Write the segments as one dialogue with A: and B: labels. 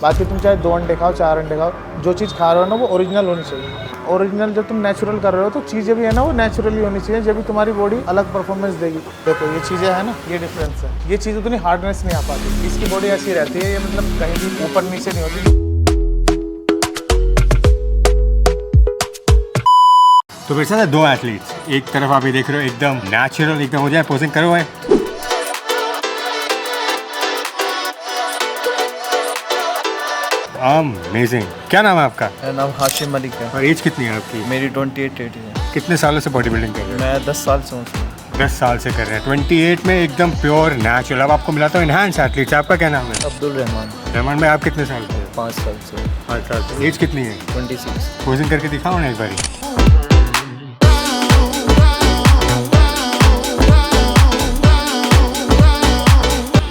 A: बाकी तुम चाहे 2 अंडे खाओ 4 अंडे खाओ, जो चीज़ खा रहे हो ना वो ओरिजिनल होनी चाहिए। ओरिजिनल जब तुम नेचुरल कर रहे हो तो चीज़ें भी है ना वो नेचुरली होनी चाहिए, जब भी तुम्हारी बॉडी अलग परफॉर्मेंस देगी। देखो ये चीज़ें है ना, ये डिफरेंस है, ये चीज़ उतनी हार्डनेस नहीं आ पाती, इसकी बॉडी ऐसी रहती है, ये मतलब कहीं भी ऊपर नीचे नहीं होती।
B: तो मेरे साथ है 2 एथलीट्स, एक तरफ आप ये देख रहे हो एकदम नेचुरल, एकदम हो जाए पोजिंग करो है। अमेजिंग। क्या नाम है आपका?
C: मेरा नाम हाशिम मलिक है
B: और एज कितनी है आपकी?
C: मेरी 28 है।
B: कितने सालों से बॉडी बिल्डिंग कर रहे हो?
C: मैं 10 साल से हूँ।
B: 10 साल से कर रहे हैं। 28 में एकदम प्योर नेचुरल। अब आपको मिलाता हूँ इनहैंस एथलीट्स। आपका क्या नाम है?
C: अब्दुल रहमान।
B: रहमान भाई, आप कितने साल से?
C: 5 साल से।
B: 5 साल से। एज कितनी है?
C: 26।
B: पोजिंग करके दिखाओ ना एक बारी।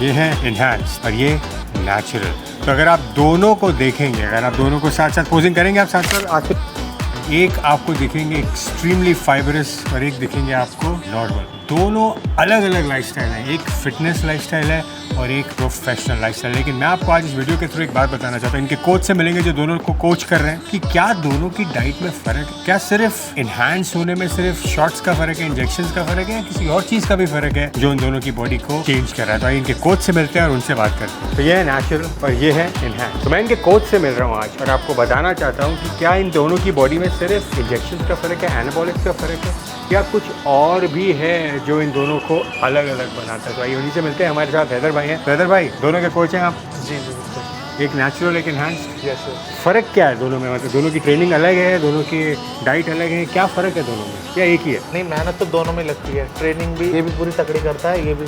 B: ये है इनहैंस और ये नेचुरल। तो अगर आप दोनों को देखेंगे, अगर आप दोनों को साथ साथ पोजिंग करेंगे, आप साथ साथ आज एक आपको दिखेंगे एक्सट्रीमली फाइबरस और एक दिखेंगे आपको नॉर्मल। दोनों अलग अलग लाइफस्टाइल है, एक फिटनेस लाइफस्टाइल है और एक प्रोफेशनल लाइफस्टाइल। लेकिन मैं आपको आज इस वीडियो के थ्रू एक बात बताना चाहता हूँ। इनके कोच से मिलेंगे जो दोनों को कोच कर रहे हैं, कि क्या दोनों की डाइट में फ़र्क है, क्या सिर्फ इनहैंस होने में सिर्फ शॉट्स का फ़र्क है, इंजेक्शंस का फ़र्क है, या किसी और चीज़ का भी फ़र्क है जो इन दोनों की बॉडी को चेंज कर रहा है। तो इनके कोच से मिलते हैं और उनसे बात करते हैं। तो ये है नेचुरल और ये है इनहैंस। तो मैं इनके कोच से मिल रहा हूँ आज और आपको बताना चाहता हूँ कि क्या इन दोनों की बॉडी में सिर्फ इंजेक्शन का फ़र्क है, एनाबॉलिक्स का फ़र्क है, या कुछ और भी है जो इन दोनों को अलग अलग बनाता है। तो आइए उन्हीं से मिलते हैं। हमारे साथ हैदर भाई हैं। हैदर भाई, दोनों के कोच हैं आप?
A: जी जी बिल्कुल।
B: एक नेचुरल एक इनहैंस।
A: यस
B: फ़र्क क्या है दोनों में? मतलब दोनों की ट्रेनिंग अलग है, दोनों की डाइट अलग है, क्या फ़र्क है दोनों में, क्या एक ही है?
A: नहीं, मेहनत तो दोनों में लगती है। ट्रेनिंग भी ये भी पूरी तकड़ी करता है, ये भी,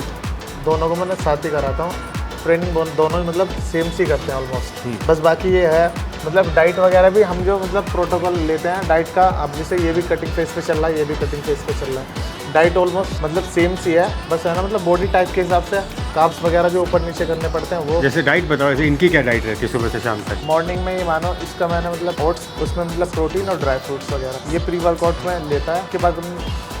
A: दोनों को मैं साथ ही कराता हूँ। ट्रेनिंग दोनों ही मतलब सेम सी करते हैं ऑलमोस्ट। बस बाकी ये है मतलब डाइट वगैरह भी हम जो मतलब प्रोटोकॉल लेते हैं डाइट का, अब जैसे ये भी कटिंग फेस पे चल रहा है, ये भी कटिंग फेस पे चल रहा है, डाइट ऑलमोस्ट मतलब सेम सी है। बस है ना मतलब बॉडी टाइप के हिसाब से कार्ब्स वगैरह जो ऊपर नीचे करने पड़ते हैं वो।
B: जैसे डाइट बताओ, जैसे इनकी क्या डाइट रहती है सुबह से शाम तक?
A: मॉर्निंग में ये मानो इसका मैंने मतलब ओट्स, उसमें मतलब प्रोटीन और ड्राई फ्रूट्स वगैरह, ये प्री वर्कआउट में लेता है। उसके बाद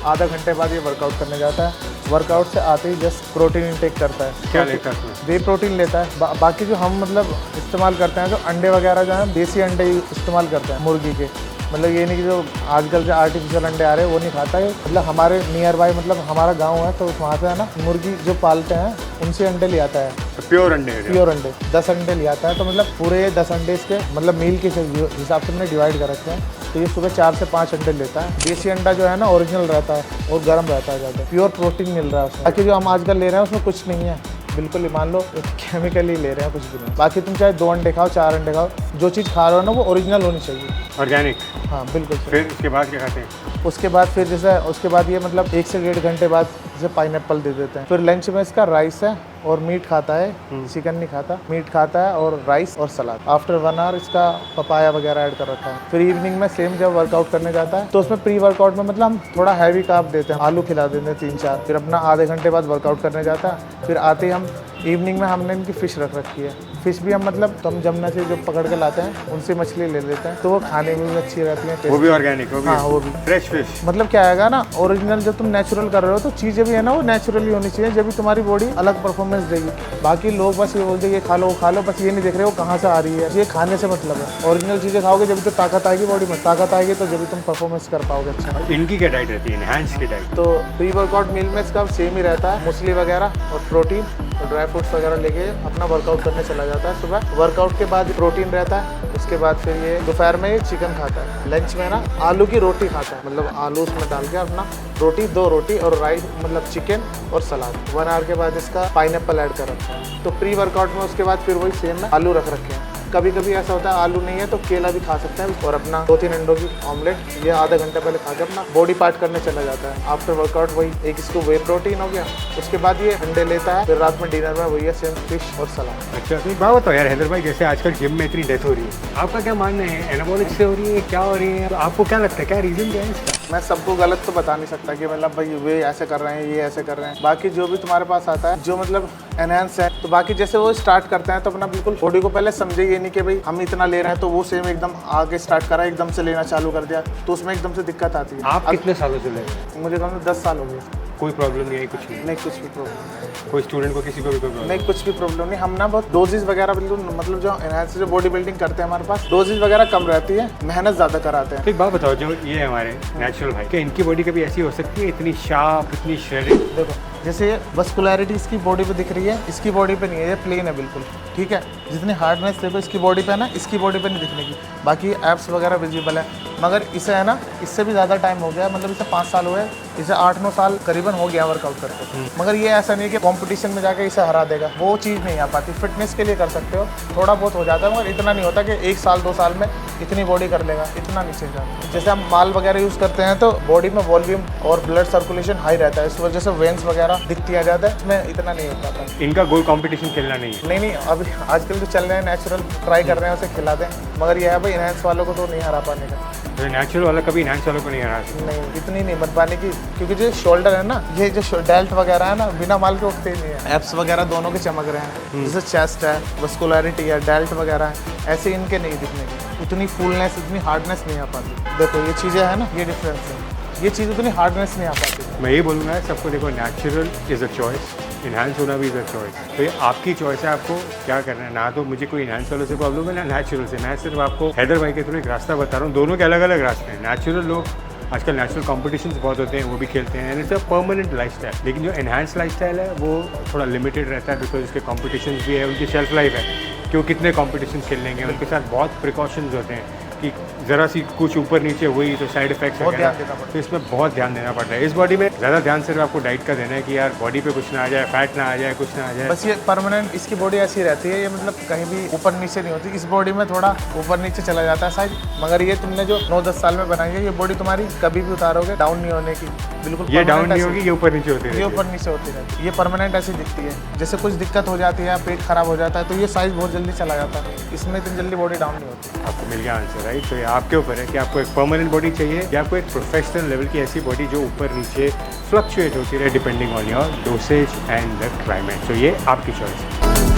A: आधा घंटे बाद ये वर्कआउट करने जाता है। वर्कआउट से आते ही जस्ट प्रोटीन इंटेक करता है।
B: क्या लेता है उसमें?
A: वे प्रोटीन लेता है। बाकी जो हम मतलब इस्तेमाल करते हैं, जो अंडे वगैरह जो है देसी अंडे ही इस्तेमाल करते हैं मुर्गी के। मतलब ये नहीं कि जो आजकल जो आर्टिफिशियल अंडे आ रहे हैं वो नहीं खाता है। मतलब हमारे नियर बाई मतलब हमारा गांव है तो वहाँ से है ना मुर्गी जो पालते हैं उनसे अंडे ले आता है।
B: तो प्योर अंडे?
A: प्योर अंडे 10 अंडे ले आता है। तो मतलब पूरे 10 अंडे इसके मतलब मील के हिसाब से हमने डिवाइड कर रखे हैं। तो ये सुबह 4 से 5 अंडे लेता है। देसी अंडा जो है ना ओरिजिनल रहता है और गर्म रहता है ज़्यादा, प्योर प्रोटीन मिल रहा है उसमें। बाकी जो हम आजकल ले रहे हैं उसमें कुछ नहीं है, बिल्कुल ही मान लो केमिकल ही ले रहे हैं, कुछ भी नहीं। बाकी तुम चाहे 2 अंडे खाओ 4 अंडे खाओ, जो चीज़ खा रहे हो ना वो ओरिजिनल होनी चाहिए,
B: ऑर्गेनिक।
A: हाँ बिल्कुल।
B: फिर उसके बाद क्या खाते हैं?
A: उसके बाद फिर जैसे उसके बाद ये मतलब 1 से 1.5 घंटे बाद जैसे पाइनएप्पल दे देते हैं। फिर लंच में इसका राइस है और मीट खाता है, चिकन नहीं खाता, मीट खाता है और राइस और सलाद। आफ्टर 1 आवर इसका पपाया वगैरह ऐड कर रखा है। फिर इवनिंग में सेम जब वर्कआउट करने जाता है तो उसमें प्री वर्कआउट में मतलब हम थोड़ा हैवी कार्ब देते हैं, आलू खिला देते हैं 3-4। फिर अपना आधे घंटे बाद वर्कआउट करने जाता है। फिर आते ही हम इवनिंग में हमने इनकी फ़िश रख रखी है। फ़िश भी हम मतलब हम जमुना से जो पकड़ के लाते हैं उनसे मछली ले लेते हैं, तो वो खाने में भी अच्छी रहती है।
B: वो भी ऑर्गेनिक?
A: हाँ वो भी
B: फ्रेश फिश।
A: मतलब क्या आएगा ना ओरिजिनल, जब तुम नेचुरल कर रहे हो तो चीज़ें भी है ना वो नेचुरली होनी चाहिए, जब भी तुम्हारी बॉडी अलग परफॉर्मेंस देगी। बाकी लोग बस ये बोलते हैं ये खा लो वो खा लो, बस ये नहीं देख रहे हो कहाँ से आ रही है। ये खाने से मतलब है, ओरिजिनल चीज़ें खाओगे जब तो ताकत आएगी बॉडी में, ताकत आएगी तो जब भी तुम परफॉर्मेंस कर पाओगे अच्छा।
B: इनकी क्या डाइट रहती है, इनहैंस की डाइट?
A: तो प्री वर्कआउट मील में इसका सेम ही रहता है, मूसली वगैरह और प्रोटीन और ड्राई फ्रूट्स वगैरह लेके अपना वर्कआउट करने चला जाता है सुबह। वर्कआउट के बाद प्रोटीन रहता है। उसके बाद फिर ये दोपहर में ये चिकन खाता है। लंच में ना आलू की रोटी खाता है, मतलब आलू उसमें डाल के अपना रोटी, 2 रोटी और राइस मतलब चिकन और सलाद। 1 आवर के बाद इसका पाइनएप्पल ऐड कर रखा है। तो प्री वर्कआउट में उसके बाद फिर वही सेम में आलू रख रखे हैं। कभी कभी ऐसा होता है आलू नहीं है तो केला भी खा सकते हैं और अपना 2-3 अंडों की ऑमलेट ये आधा घंटा पहले खा के अपना बॉडी पार्ट करने चला जाता है। आफ्टर वर्कआउट वही एक इसको वे प्रोटीन हो गया। उसके बाद ये अंडे लेता है। फिर रात में डिनर में वही है सेम फिश और सलाद।
B: अच्छा, तो बात बताओ यार हैदर भाई, जैसे आजकल जिम में इतनी डेथ हो रही है, आपका क्या मानना है? एनाबॉलिक से हो रही है, क्या हो रही है? तो आपको क्या लगता है, क्या रीजन क्या है इसका?
A: मैं सबको गलत तो बता नहीं सकता कि मतलब भाई वे ऐसे कर रहे हैं ये ऐसे कर रहे हैं। बाकी जो भी तुम्हारे पास आता है जो मतलब एनहांस है, तो बाकी जैसे वो स्टार्ट करते हैं तो अपना बिल्कुल बॉडी को पहले समझे, ये नहीं कि भाई हम इतना ले रहे हैं तो वो सेम एकदम आगे स्टार्ट करा एकदम से लेना चालू कर दिया तो उसमें एकदम से दिक्कत आती है।
B: आप कितने सालों से ले रहे हैं?
A: मुझे कम से 10 साल हो गए।
B: कोई प्रॉब्लम नहीं आई, कुछ नहीं?
A: नहीं, कुछ भी प्रॉब्लम
B: कोई स्टूडेंट को किसी को भी कोई प्रॉब्लम
A: नहीं, कुछ भी प्रॉब्लम नहीं। हम ना बहुत डोजेज वगैरह बिल्कुल, मतलब जो एनहांस जो बॉडी बिल्डिंग करते हैं हमारे पास डोजेज वगैरह कम रहती है, मेहनत ज़्यादा कराते हैं।
B: तो एक बात बताओ, जो ये हमारे नेचुरल भाई, क्या इनकी बॉडी कभी ऐसी हो सकती है इतनी शार्प, इतनी श्रेडेड?
A: देखो जैसे ये वस्कुलैरिटी इसकी बॉडी पे दिख रही है, इसकी बॉडी पे नहीं है, ये प्लेन है बिल्कुल, ठीक है। जितनी हार्डनेस देखो इसकी बॉडी पे है ना, इसकी बॉडी पे नहीं दिखने की, बाकी एब्स वगैरह विजिबल है। मगर इसे है ना, इससे भी ज़्यादा टाइम हो गया, मतलब इसे 5 साल हुए, इसे 8-9 साल करीबन हो गया वर्कआउट करते। मगर ये ऐसा नहीं है कि कंपटीशन में जाके इसे हरा देगा, वो चीज़ नहीं आ पाती। फिटनेस के लिए कर सकते हो, थोड़ा बहुत हो जाता है, मगर इतना नहीं होता कि 1 साल 2 साल में इतनी बॉडी कर लेगा, इतना नहीं चाहिए। जैसे हम माल वगैरह यूज़ करते हैं तो बॉडी में वॉल्यूम और ब्लड सर्कुलेशन हाई रहता है, इस वजह से वेन्स वगैरह दिखती आ जाता है, इसमें इतना नहीं हो पाता।
B: इनका गोल कंपटीशन खेलना नहीं है?
A: नहीं, अभी आजकल तो चल रहे हैं नेचुरल, ट्राई कर रहे हैं उसे खिला दें, मगर यह है भाई इनहैंस वालों को तो नहीं हरा पाने का।
B: तो नेचुरल वाला कभी इनहैंस वालों को नहीं हरा सकता?
A: नहीं, इतनी नहीं बन पाने की, क्योंकि जो शोल्डर है ना, ये जो डेल्ट वगैरह है ना, बिना माल के उठते ही नहीं है। एप्स वगैरह दोनों के चमक रहे हैं, जैसे चेस्ट है, वस्कुलैरिटी है, डेल्ट वगैरह है, ऐसे इनके नहीं दिखने की, उतनी फुलनेस, इतनी हार्डनेस नहीं आ पाती। देखो ये चीज़ें हैं ना, ये डिफरेंस है, ये चीज़ उतनी हार्डनेस नहीं आ पाती।
B: मैं ये बोलूँगा सबको, देखो natural is a choice, enhance होना भी इज़ अ चॉइस। तो ये आपकी चॉइस है, आपको क्या करना है। ना तो मुझे कोई इनहैंस वालों से प्रॉब्लम है, ना नेचुरल से। मैं सिर्फ आपको हैदर भाई के थ्रू एक रास्ता बता रहा हूँ, दोनों के अलग अलग रास्ते हैं। नेचुरल लोग आजकल नेचुरल कॉम्पिटिशन्स बहुत होते हैं, वो भी खेलते हैं, इट्स अ परमानेंट लाइफस्टाइल। लेकिन जो एनहांस लाइफस्टाइल है वो थोड़ा लिमिटेड रहता है, बिकॉज उसके कॉम्पिटिशन्स भी है, उनकी शेल्फ लाइफ है कि वो कितने कॉम्पिटिशन खेल लेंगे। उनके साथ बहुत प्रिकॉशंस होते हैं कि ज़रा सी कुछ ऊपर नीचे हुई तो साइड इफेक्ट्स वगैरह, तो इसमें बहुत ध्यान देना पड़ता है। इस बॉडी में ज़्यादा ध्यान सिर्फ आपको डाइट का देना है कि यार बॉडी पे कुछ ना आ जाए, फैट ना आ जाए, कुछ ना आ जाए।
A: बस ये परमानेंट इसकी बॉडी ऐसी रहती है, ये मतलब कहीं भी ऊपर नीचे नहीं होती। इस बॉडी में थोड़ा ऊपर नीचे चला जाता है साइज, मगर ये तुमने जो 9-10 साल में बनाई है, ये बॉडी तुम्हारी कभी भी उतारोगे डाउन नहीं होने की, बिल्कुल
B: ये डाउन नहीं
A: ऐसी-
B: होगी, ये ऊपर नीचे होती
A: ये
B: है।
A: ऊपर नीचे होती रहती है, ये परमानेंट ऐसी दिखती है। जैसे कुछ दिक्कत हो जाती है, पेट खराब हो जाता है, तो ये साइज बहुत जल्दी चला जाता है, इसमें इतनी जल्दी बॉडी डाउन नहीं होती।
B: आपको मिल गया आंसर, राइट। तो ये आपके ऊपर है कि आपको एक परमानेंट बॉडी चाहिए या आपको एक प्रोफेशनल लेवल की ऐसी बॉडी जो ऊपर नीचे फ्लक्चुएट होती रहे depending on your dosage and the climate. तो ये आपकी चॉइस है।